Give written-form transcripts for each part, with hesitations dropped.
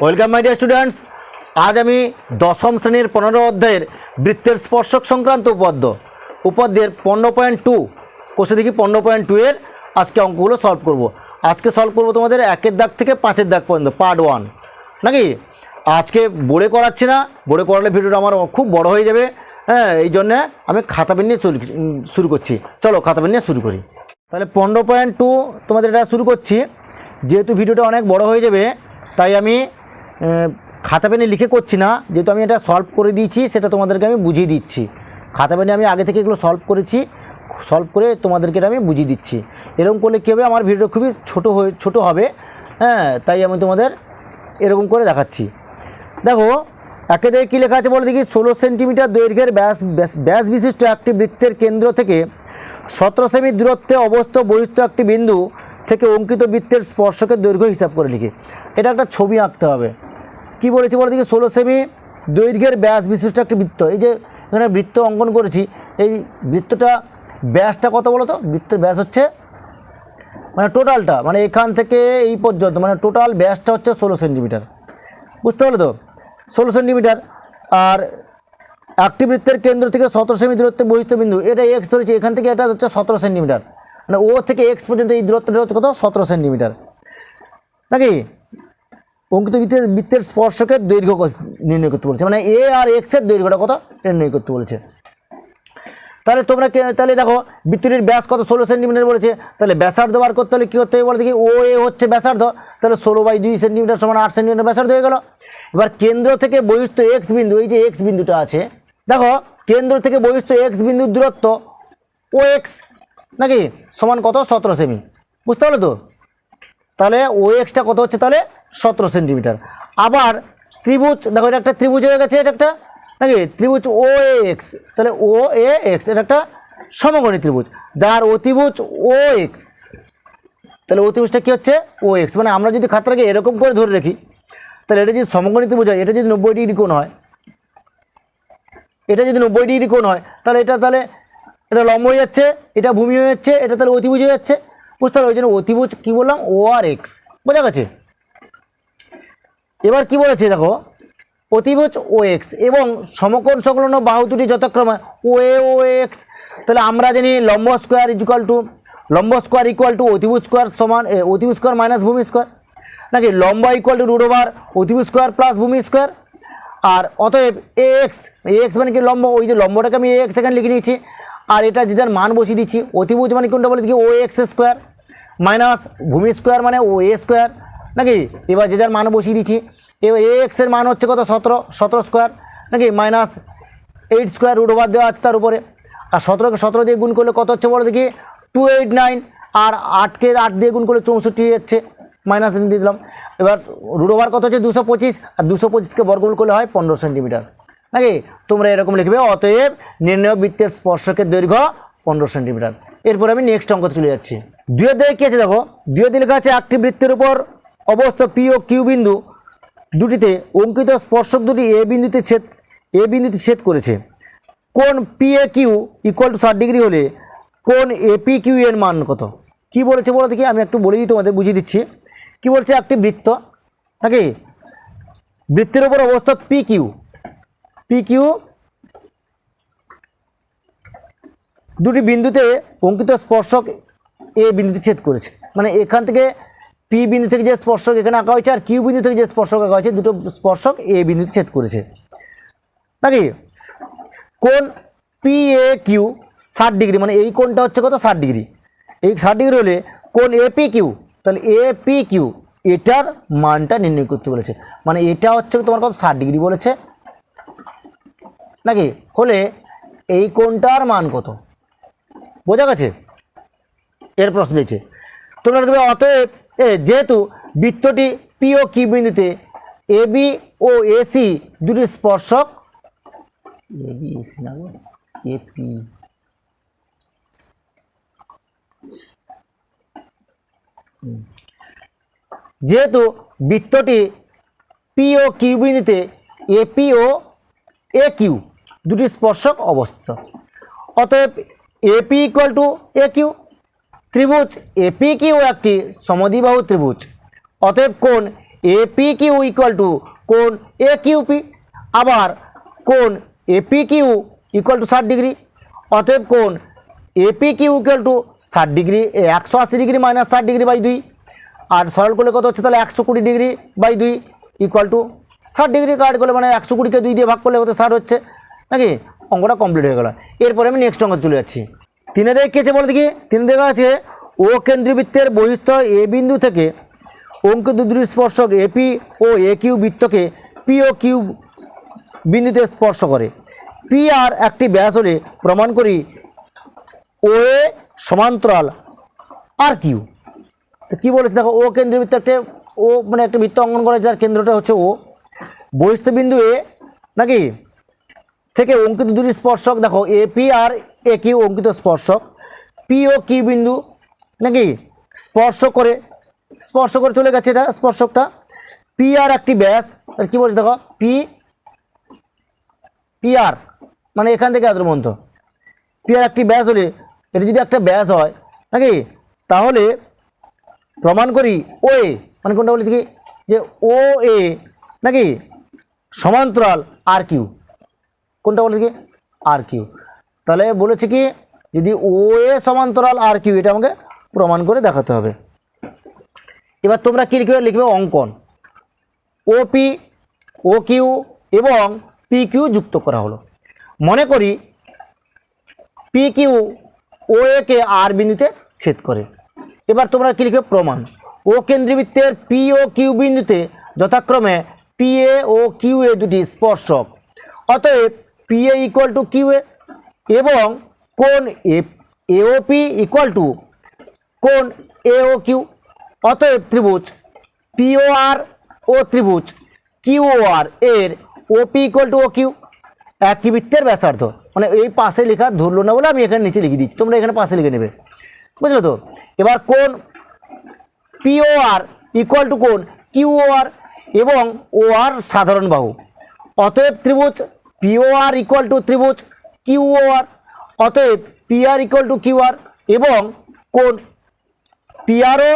Welcome my dear students. আজ আমি দশম শ্রেণীর 15 অধ্যায়ের বৃত্তের স্পর্শক সংক্রান্ত উপাদ্যের 15.2 কোষে দেখি 15.2 এর আজকে অঙ্কগুলো সলভ করব। আজকে সলভ করব তোমাদের 1 দাগ থেকে 5 দাগ পর্যন্ত পার্ট 1 নাকি। আজকে বোর্ডে করাচ্ছি না, বোর্ডে করালে ভিডিওটা আমার খুব বড় হয়ে যাবে। হ্যাঁ, এই জন্যে আমি খাতা পেন নিয়ে শুরু করছি। চলো খাতা পেন নিয়ে শুরু করি। তাহলে 15.2 তোমাদের এটা শুরু করছি। যেহেতু ভিডিওটা অনেক বড় হয়ে যাবে তাই আমি খাতা পেনে লিখে করছি না, যেহেতু আমি এটা সলভ করে দিয়েছি সেটা তোমাদেরকে আমি বুঝিয়ে দিচ্ছি। খাতা পেনে আমি আগে থেকে এগুলো সলভ করেছি, সলভ করে তোমাদেরকে এটা আমি বুঝিয়ে দিচ্ছি। এরকম করলে কী হবে, আমার ভিডিও খুবই ছোট হবে। হ্যাঁ, তাই আমি তোমাদের এরকম করে দেখাচ্ছি। দেখো একে দেখে কী লেখা আছে বলে দেখি। 16 সেন্টিমিটার দৈর্ঘ্যের ব্যাস বিশিষ্ট একটি বৃত্তের কেন্দ্র থেকে 17 সেমি দূরত্বে অবস্থিত বহিস্থ একটি বিন্দু থেকে অঙ্কিত বৃত্তের স্পর্শকের দৈর্ঘ্য হিসাব করে লিখি। এটা একটা ছবি আঁকতে হবে। কি বলেছি বলে দেখি, 16 সেমি দৈর্ঘ্যের ব্যাস বিশিষ্ট একটি বৃত্ত। এই যে এখানে বৃত্ত অঙ্কন করেছি, এই বৃত্তটা ব্যাসটা কত বলো তো? বৃত্তের ব্যাস হচ্ছে মানে টোটালটা, মানে এখান থেকে এই পর্যন্ত মানে টোটাল ব্যাসটা হচ্ছে 16 সেন্টিমিটার। বুঝতে পারলো তো? 16 সেন্টিমিটার। আর একটি বৃত্তের কেন্দ্র থেকে 17 সেমি দূরত্বে বহিস্থ বিন্দু, এটা এক্স ধরেছি, এখান থেকে এটা হচ্ছে 17 সেন্টিমিটার। মানে ও থেকে এক্স পর্যন্ত এই দূরত্বটা হচ্ছে কত? 17 সেন্টিমিটার নাকি। অঙ্কিত বৃত্তের স্পর্শকের দৈর্ঘ্য নির্ণয় করতে বলেছে, মানে এ আর এক্সের দৈর্ঘ্যটা কত নির্ণয় করতে বলেছে। তাহলে তোমরা তাহলে দেখো বৃত্তটির ব্যাস কত? 16 সেন্টিমিটার বলেছে। তাহলে ব্যাসার্ধ বার করতে হলে কী করতে হবে বলে দেখি। ও এ হচ্ছে ব্যাসার্ধ, তাহলে 16/2 সেন্টিমিটার সমান 8 সেন্টিমিটার ব্যাসার্ধ হয়ে গেল। এবার কেন্দ্র থেকে বহিস্থ এক্স বিন্দু, এই যে এক্স বিন্দুটা আছে, দেখো কেন্দ্র থেকে বহিস্থ এক্স বিন্দুর দূরত্ব ও এক্স নাকি সমান কত? 17 সেমি। বুঝতে পারলো তো? তাহলে ও এক্সটা কত হচ্ছে? তাহলে 17 সেন্টিমিটার। আবার ত্রিভুজ, দেখো এটা একটা ত্রিভুজ হয়ে গেছে, এটা একটা নাকি ত্রিভুজ ও এ এক্স। তাহলে ও এ এক্স এটা একটা সমকোণী ত্রিভুজ, যার অতিভুজ ও এক্স। তাহলে অতিভুজটা কী হচ্ছে? ও এক্স। মানে আমরা যদি খাতাটাকে এরকম করে ধরে রাখি, তাহলে এটা যদি সমকোণী ত্রিভুজ হয়, এটা যদি 90 ডিগ্রি কোণ হয়, এটা যদি 90 ডিগ্রি কোণ হয়, তাহলে এটা লম্ব হয়ে যাচ্ছে, এটা ভূমি হয়ে যাচ্ছে, এটা তাহলে অতিভুজ হয়ে যাচ্ছে। বুঝতে পারো? ওই জন্য অতিভুজ কী বললাম? ও আর এক্স। বোঝা গেছে? এবার কি বলেছে দেখো, অতিভুজ ও এক্স এবং সমকোণ সংলগ্ন বাহু দুটি যথাক্রমে ও এ ও এক্স। তাহলে আমরা জানি লম্ব স্কোয়ার ইকুয়াল টু অতিভুজ স্কোয়ার সমান অতিভুজ স্কোয়ার মাইনাস ভূমি স্কোয়ার নাকি। লম্ব ইকুয়াল টু রুট ওভার অতিভুজ স্কোয়ার প্লাস ভূমি স্কোয়ার। আর অতএব এ এক্স মানে কি? লম্ব। ওই যে লম্বটাকে আমি এ এক্স এখানে লিখে নিয়েছি, আর এটা যে যার মান বসিয়ে দিচ্ছি। অতিভুজ মানে কোনটা বলে দেখি? ও এক্স স্কোয়ার মাইনাস ভূমি স্কোয়ার মানে ও এ স্কোয়ার নাকি। এবার যে যার মান বসিয়ে দিচ্ছি। এবার এ এক্সের মান হচ্ছে কত? 17 স্কোয়ার নাকি মাইনাস 8 স্কোয়ার রুট ওভার দেওয়া আছে তার উপরে। আর 17কে 17 দিয়ে গুণ করলে কত হচ্ছে বলো দেখি? 289। আর 8কে 8 দিয়ে গুণ করলে 64 হয়ে যাচ্ছে, মাইনাস দিয়ে দিলাম। এবার রুট ওভার কত হচ্ছে? 225, আর 225কে বর্গমূল করলে হয় 15 সেন্টিমিটার নাকি। তোমরা এরকম লিখবে, অতএব নির্ণয় বৃত্তের স্পর্শকের দৈর্ঘ্য 15 সেন্টিমিটার। এরপর আমি নেক্সট অঙ্ক চলে যাচ্ছি। 2 দিকে কী আছে দেখো, 2 দিয়ে লেখা আছে একটি বৃত্তের উপর অবস্থিত পি ও কিউ বিন্দু দুটিতে অঙ্কিত স্পর্শক দুটি এ বিন্দুতে ছেদ করেছে। কোণ P A Q equal to 60 degree হলে কোণ এপি কিউ এর মান কত? কি বলেছে বলো দেখি, আমি একটু বলে দিই, তোমাদের বুঝিয়ে দিচ্ছি। কি বলছে, একটি বৃত্ত নাকি, বৃত্তের উপর অবস্থিত পি কিউ দুটি বিন্দুতে অঙ্কিত স্পর্শক এ বিন্দুতে ছেদ করেছে। মানে এখান থেকে পি বিন্দু থেকে যে স্পর্শক এখানে আঁকা হয়েছে, আর কিউ বিন্দু থেকে যে স্পর্শক আঁকা হয়েছে, দুটো স্পর্শক এ বিন্দুতে ছেদ করেছে নাকি। কোণ পি এ কিউ 60 ডিগ্রি, মানে এই কোণটা হচ্ছে কত? 60 ডিগ্রি। এই 60 ডিগ্রি হলে কোণ এপি কিউ, তাহলে এপি কিউ এটার মানটা নির্ণয় করতে বলেছে। মানে এটা হচ্ছে তোমার কত? 60 ডিগ্রি বলেছে নাকি। হলে এই কোণটার মান কত? বোঝা গেছে? এর প্রশ্ন দিয়েছে তোমরা দেখবে। অতএব যেহেতু বৃত্তটি পি ও কিউ বিন্দুতে এ বি ও এসি দুটি স্পর্শক, এ বি এসি না এপি, যেহেতু বৃত্তটি পি ও কিউ বিন্দুতে এপি ও এ কিউ দুটি স্পর্শক অবস্থিত, অতএব AP equal to A Q. ত্রিভুজ এপি কিউ একটি সমদ্বিবাহু ত্রিভুজ, অতএব কোণ এপি কিউ ইকুয়াল টু কোণ এ কিউ পি, আবার কোণ A P Q equal to 60 degree, অতএব কোণ A P Q equal to 60 degree 180 degree minus 60 degree by 2, আর সরল করলে কত হচ্ছে তাহলে 120 degree by 2 equal to 60 degree, cut করলে মানে 120কে 2 দিয়ে ভাগ করলে কত 60 হচ্ছে নাকি, অঙ্কটা কমপ্লিট হয়ে গেল। এরপরে আমি নেক্সট অঙ্কে চলে যাচ্ছি। 3 দেখেছে বলে দেখি, 3 দেখা আছে ও কেন্দ্রবৃত্তের বহিস্থ এ বিন্দু থেকে অঙ্কিত দুটি স্পর্শক এপি ও A Q বৃত্তকে P O Q বিন্দুতে স্পর্শ করে। পি আর একটি ব্যাস হলে প্রমাণ করি ও এ সমান্তরাল আর কিউ। তো কী বলেছে দেখো, ও কেন্দ্রবৃত্ত একটা ও মানে একটা বৃত্ত অঙ্কন করা, যার কেন্দ্রটা হচ্ছে ও, বহিস্থ বিন্দু এ নাকি থেকে অঙ্কিত দুটি স্পর্শক দেখো এপি আর এ কিউ অঙ্কিত স্পর্শক, পি ও কিউ বিন্দু নাকি স্পর্শ করে চলে গেছে এটা স্পর্শকটা। পি আর একটি ব্যাস, তাহলে কী বলছে দেখো পি আর মানে এখান থেকে এত পর্যন্ত পি আর একটি ব্যাস হলে, এটা যদি একটা ব্যাস হয় নাকি, তাহলে প্রমাণ করি ও এ মানে কোনটা বলি দেখি যে ও এ নাকি সমান্তরাল আর কিউ, কোনটা বলে দেখি আর কিউ। তাহলে বলেছে কি যদি ও এ সমান্তরাল আর কিউ, এটা আমাকে প্রমাণ করে দেখাতে হবে। এবার তোমরা কী লিখবে, লিখবে অঙ্কন ও পি ও কিউ এবং পি কিউ যুক্ত করা হলো। মনে করি পি কিউ ও এ কে আর বিন্দুতে ছেদ করে। এবার তোমরা কী লিখবে প্রমাণ ও কেন্দ্রবৃত্তের পি ও কিউ বিন্দুতে যথাক্রমে পি এ ও কিউ এ দুটি স্পর্শক, অতএব P A equal to Q A এবং কোণ A O P equal to কোণ এ ও কিউ, অতএব ত্রিভুজ পি ও আর ও ত্রিভুজ কিউ ও আর এর O P equal to O Q একই বৃত্তের ব্যাসার্ধ। মানে এই পাশে লেখা ধরলো না বলে আমি এখানে নিচে লিখে দিচ্ছি, তোমরা এখানে পাশে লিখে নেবে, বুঝলো তো। এবার কোণ P O R equal to কোণ কিউ ও আর এবং ও আর সাধারণ বাহু, অতএব ত্রিভুজ P O R equal to ত্রিভুজ কিউ ও আর, অতএব P R equal to Q R এবং কোণ P R O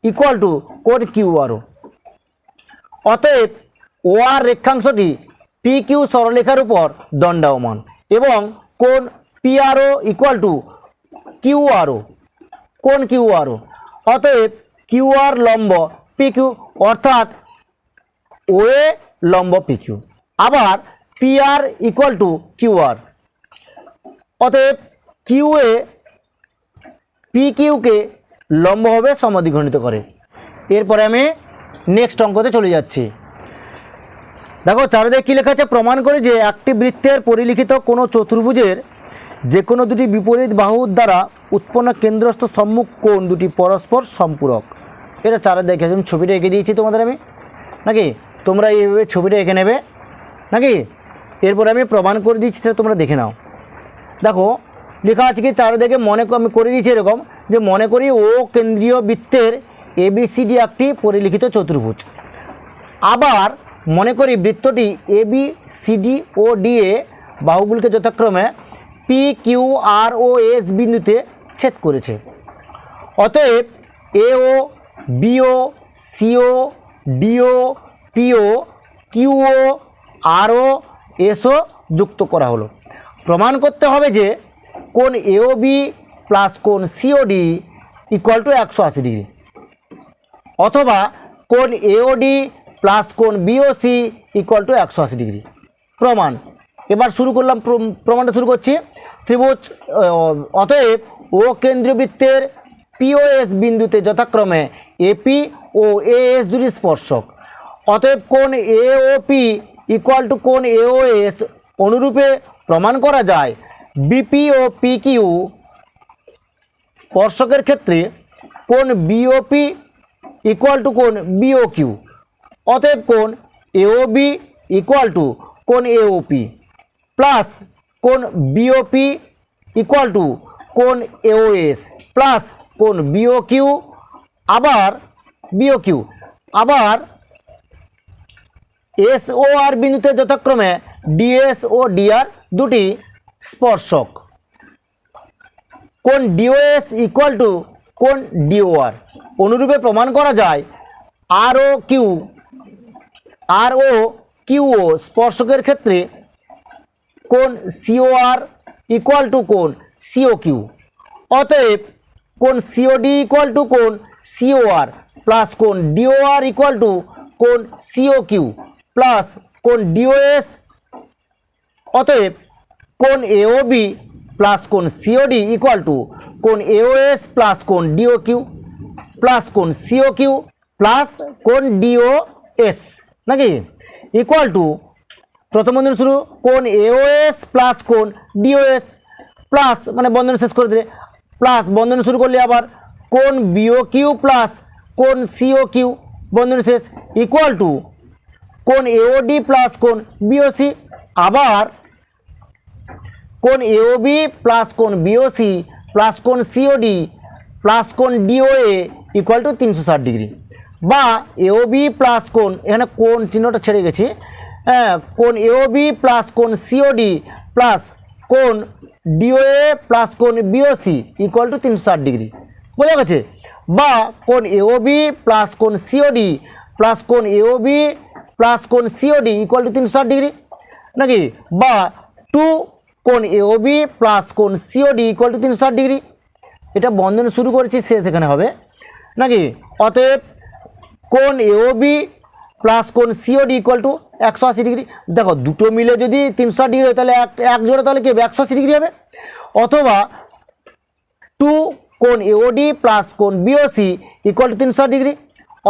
equal to কোণ কিউ আর ও, অতএব ও আর রেখাংশটি পি কিউ সরলরেখার উপর দণ্ডায়মান এবং কোণ P R O equal to Q R O, কোণ কিউ আর ও, অতএব কিউ আর লম্ব পি কিউ, অর্থাৎ ও এ লম্ব পি কিউ। আবার P R equal to Q R, অতএব কিউ এ পি কিউকে লম্বভাবে সমদ্বিখণ্ডিত করে। এরপরে আমি নেক্সট অঙ্কতে চলে যাচ্ছি। দেখো 4 কী লেখা আছে, প্রমাণ করে যে একটি বৃত্তের পরিলিখিত কোনো চতুর্ভুজের যে কোনো দুটি বিপরীত বাহুর দ্বারা উৎপন্ন কেন্দ্রস্থ সম্মুখ কোণ দুটি পরস্পর সম্পূরক। এটা 4 দেখে আমি ছবিটা এঁকে দিয়েছি তোমাদের আমি নাকি, তোমরা এইভাবে ছবিটা এঁকে নেবে নাকি। এরপরে আমি প্রমাণ করে দিচ্ছি, সেটা তোমরা দেখে নাও। দেখো লেখা আছে কি 4 দেখে আমি করে দিয়েছি এরকম যে মনে করি ও কেন্দ্রীয় বৃত্তের এবিসিডি একটি পরিলিখিত চতুর্ভুজ। আবার মনে করি বৃত্তটি এ বি সি ডি ও ডি এ বাহুগুলিকে যথাক্রমে পি কিউ আর ও এস বিন্দুতে ছেদ করেছে। অতএব A O B O C O D O P O Q O R O S O যুক্ত করা হলো। প্রমাণ করতে হবে যে কোণ এ ও বি প্লাস কোণ C O D equal to 180 degree, অথবা কোণ এ ও ডি প্লাস কোণ B O C equal to 180 degree. প্রমাণ এবার শুরু করলাম, প্রমাণটা শুরু করছি। ত্রিভুজ অতএব ও কেন্দ্রীয় বৃত্তের পিওএস বিন্দুতে যথাক্রমে এপি ও এএস দুটি স্পর্শক, অতএব কোণ A O P equal to কোণ এ ও এস অনুরূপে প্রমাণ করা যায় বিপি ও পি কিউ স্পর্শকের ক্ষেত্রে কোণ বিওপি ইকুয়াল টু কোণ বিও কিউ, অতএব কোণ এওবি ইকুয়াল টু কোণ এওপি প্লাস কোণ বিওপি ইকুয়াল টু কোণ এওএস প্লাস কোণ বিও কিউ আবার এস ও আর বিন্দুতে যথাক্রমে ডিএস ও ডিআর দুটি স্পর্শক, কোণ ডিওএস ইকুয়াল টু কোণ ডিওআর অনুরূপে প্রমাণ করা যায় আর ও কিউ আর ও কিউ ও স্পর্শকের ক্ষেত্রে কোণ সিওআর ইকুয়াল টু কোণ সিও কিউ। অতএব কোণ সিওডি ইকুয়াল টু কোণ সিওআর প্লাস কোণ ডিওআর ইকুয়াল টু কোণ সিও কিউ প্লাস কোণ ডিওএস। অতএব কোণ এওবি প্লাস কোণ সিওডি ইকুয়াল টু কোণ এওএস প্লাস কোণ ডিও কিউ প্লাস কোণ সিও কিউ প্লাস কোণ ডিওএস নাকি ইকুয়াল টু প্রথম বন্ধনী শুরু কোণ এওএস প্লাস কোণ ডিওএস প্লাস মানে বন্ধনী শেষ করে দিলে প্লাস বন্ধনী শুরু করলে আবার কোণ বিও কিউ প্লাস কোণ সিও কিউ বন্ধনী শেষ ইকুয়াল টু কোণ এওডি প্লাস কোণ বিওসি আবার কোণ এওবি প্লাস কোণ বিওসি প্লাস কোণ সিওডি প্লাস কোণ ডিওএ ইকুয়াল টু 360 ডিগ্রি বা এওবি প্লাস কোণ এখানে কোণ চিহ্নটা ছেড়ে গেছি হ্যাঁ কোণ এওবি প্লাস কোণ সিওডি প্লাস কোণ ডিওএ প্লাস কোণ বিওসি ইকুয়াল টু 360 ডিগ্রি বোঝা গেছে বা কোণ এওবি প্লাস কোণ সিওডি প্লাস কোণ এওবি প্লাস কোণ সিওডি ইকুয়াল টু 360 ডিগ্রি নাকি বা 2 কোণ এওবি প্লাস কোণ সিওডি ইকুয়াল টু 360 ডিগ্রি। এটা বন্ধনী শুরু করেছি শেষ এখানে হবে নাকি অতএব কোণ এওবি প্লাস কোণ সিওডি ইকুয়াল টু 180 ডিগ্রি। দেখো দুটো মিলে যদি 360 ডিগ্রি হয় তাহলে এক জোড়া তাহলে কি 180 ডিগ্রি হবে অথবা 2 কোণ এওডি প্লাস কোণ বিওসি ইকুয়াল টু 360 ডিগ্রি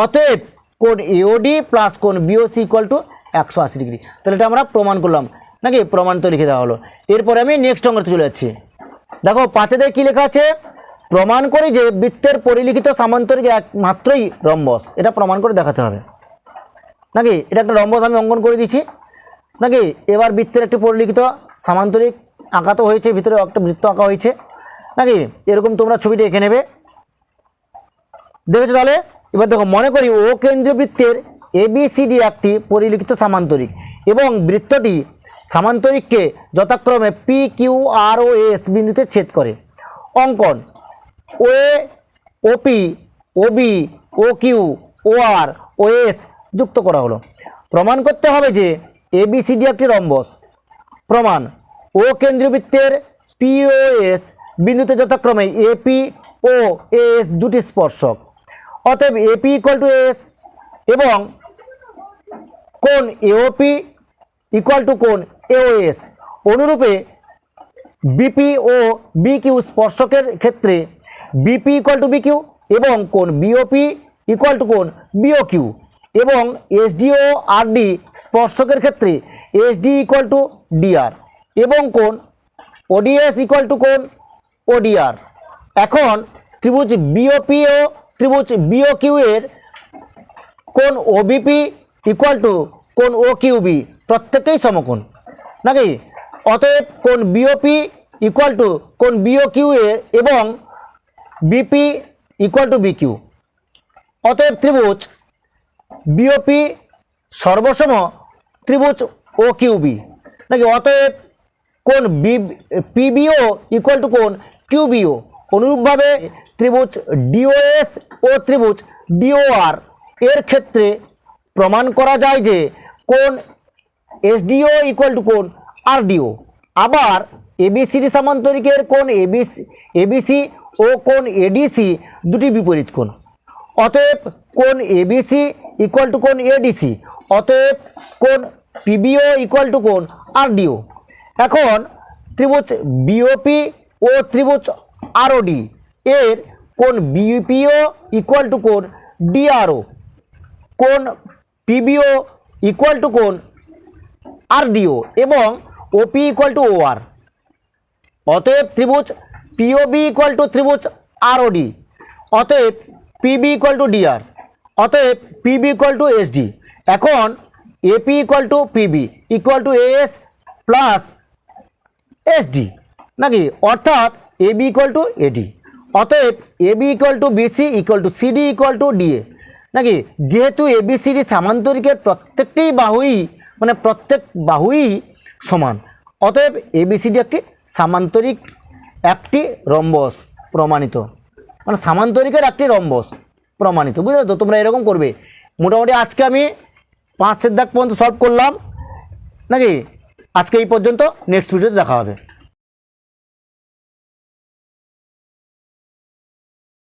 অতএব কোণ এওডি প্লাস কোণ বিওসি ইকুয়াল টু 180 ডিগ্রি। তাহলে এটা আমরা প্রমাণ করলাম নাকি প্রমাণিত লিখে দেওয়া হলো। এরপরে আমি নেক্সট অঙ্কতে চলে যাচ্ছি। দেখো 5 কী লেখা আছে প্রমাণ করি যে বৃত্তের পরিলিখিত সামান্তরিক একমাত্রই রম্বস। এটা প্রমাণ করে দেখাতে হবে নাকি এটা একটা রম্বস আমি অঙ্কন করে দিচ্ছি নাকি এবার বৃত্তের একটি পরিলিখিত সামান্তরিক আঁকা তো হয়েছে ভিতরে একটা বৃত্ত আঁকা হয়েছে নাকি এরকম তোমরা ছবিটা এঁকে নেবে দেখেছো। তাহলে এবার দেখো মনে করি ও কেন্দ্রীয় বৃত্তের এবিসিডি একটি পরিলিখিত সামান্তরিক এবং বৃত্তটি সামান্তরিককে যথাক্রমে পি কিউ আর ও এস বিন্দুতে ছেদ করে। অঙ্কন ও এ ওপি ওবি ও কিউ ও আর ও এস যুক্ত করা হলো। প্রমাণ করতে হবে যে এবিসিডি একটি রম্বস। প্রমাণ ও কেন্দ্রীয় বৃত্তের পি ও এস বিন্দুতে যথাক্রমে এপি ও এস দুটি স্পর্শক। অতএব এপি ইকুয়াল টু এস এবং কোণ এওপি ইকুয়াল টু কোণ এওএস। অনুরূপে বিপি ও বিকিউ স্পর্শকের ক্ষেত্রে বিপি ইকুয়াল টু বিকিউ এবং কোণ বিওপি ইকুয়াল টু কোণ বিওকিউ এবং এসডি ও আরডি স্পর্শকের ক্ষেত্রে এসডি ইকুয়াল টু ডিআর এবং কোণ ওডিএস ইকুয়াল টু কোণ ওডিআর। এখন ত্রিভুজ বিওপি ও ত্রিভুজ বিওকিউ এর কোণ ওবিপি ইকুয়াল টু কোণ ওকিউবি প্রত্যেকেই সমকোণ নাকি অতএব কোণ বিওপি ইকুয়াল টু কোণ বিওকিউ এর এবং বিপি ইকুয়াল টু বিকিউ। অতএব ত্রিভুজ বিওপি সর্বসম ত্রিভুজ ও কিউবি নাকি অতএব কোণ পিবিও ইকুয়াল টু কোণ কিউবিও। অনুরূপভাবে ত্রিভুজ ডিওএস ও ত্রিভুজ ডিওআর এর ক্ষেত্রে প্রমাণ করা যায় যে কোণ এসডিও ইকুয়াল টু কোণ আরডিও। আবার এবিসিডি সামান্তরিকের কোণ এবিসি ও কোণ এডিসি দুটি বিপরীত কোণ। অতএব কোণ এবিসি ইকুয়াল টু কোণ এডিসি অতএব কোণ পিবিও ইকুয়াল টু কোণ আরডিও। এখন ত্রিভুজ বিওপি ও ত্রিভুজ আরওডি এর কোণ বিপিও ইকুয়াল টু কোণ ডিআরও কোণ পিবিও ইকুয়াল টু কোণ আরডিও এবং ওপি ইকুয়াল টু ওআর। অতএব ত্রিভুজ পিওবি ইকুয়াল টু ত্রিভুজ আরওডি অতএব পিবি ইকুয়াল টু ডিআর অতএব পিবি ইকুয়াল টু এসডি। এখন AP equal to PB equal to S plus SD নাকি অর্থাৎ এবি ইকুয়াল টু এডি। অতএব AB equal to BC equal to CD equal to DA নাকি যেহেতু ABCD সামান্তরিকের প্রত্যেকটি বাহুই মানে প্রত্যেক বাহুই সমান অতএব এবিসিডি একটি সামান্তরিক একটি রম্বস প্রমাণিত মানে সামান্তরিকের একটি রম্বস প্রমাণিত। বুঝলে তো তোমরা এরকম করবে। মোটামুটি আজকে আমি 5 দাগ পর্যন্ত সলভ করলাম নাকি। আজকে এই পর্যন্ত, নেক্সট ভিডিওতে দেখা হবে।